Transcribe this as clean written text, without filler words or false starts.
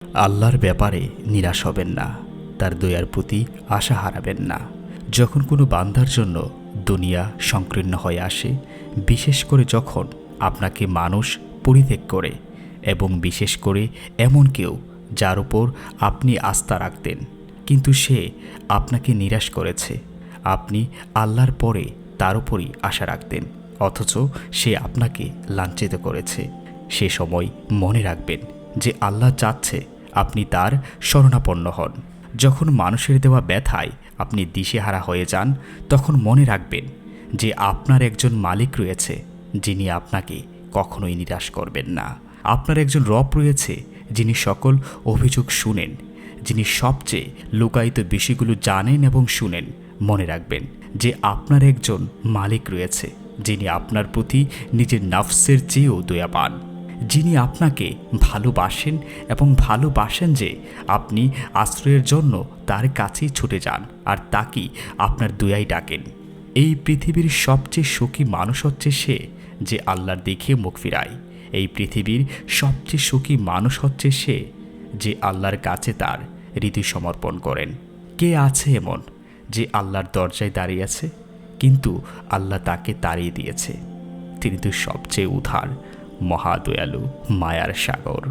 আল্লাহর ব্যাপারে নিরাশ হবেন না, তার দয়ার প্রতি আশা হারাবেন না। যখন কোনো বান্দার জন্য দুনিয়া সংকীর্ণ হয়ে আসে, বিশেষ করে যখন আপনাকে মানুষ পরিত্যাগ করে, এবং বিশেষ করে এমন কেউ যার উপর আপনি আস্থা রাখতেন, কিন্তু সে আপনাকে নিরাশ করেছে, আপনি আল্লাহর পরে তার উপরই আশা রাখতেন, অথচ সে আপনাকে লাঞ্ছিত করেছে, সে সময় মনে রাখবেন যে আল্লাহ চাচ্ছে আপনি তার শরণাপন্ন হন। যখন মানুষের দেওয়া ব্যথায় আপনি দিশেহারা হয়ে যান, তখন মনে রাখবেন যে আপনার একজন মালিক রয়েছে যিনি আপনাকে কখনোই নিরাশ করবেন না। আপনার একজন রব রয়েছে যিনি সকল অভিযোগ শুনেন, যিনি সবচেয়ে লুকায়িত বিষয়গুলো জানেন এবং শুনেন। মনে রাখবেন যে আপনার একজন মালিক রয়েছে যিনি আপনার প্রতি নিজের নফসের চেয়েও দয়াবান, যিনি আপনাকে ভালোবাসেন এবং ভালোবাসেন যে আপনি আশ্রয়ের জন্য তার কাছেই ছুটে যান আর তাকেই আপনার দয়াই ডাকেন। এই পৃথিবীর সবচেয়ে সুখী মানুষ হচ্ছে সে যে আল্লাহর দিকে মুখ ফিরায়। এই পৃথিবীর সবচেয়ে সুখী মানুষ হচ্ছে সে যে আল্লাহর কাছে তার হৃদয় সমর্পণ করেন। কে আছে এমন যে আল্লাহর দরজায় দাঁড়িয়ে আছে কিন্তু আল্লাহ তাকে তাড়িয়ে দিয়েছে? তিনি তো সবচেয়ে উদার, মহাদয়ালু, মায়ার সাগর।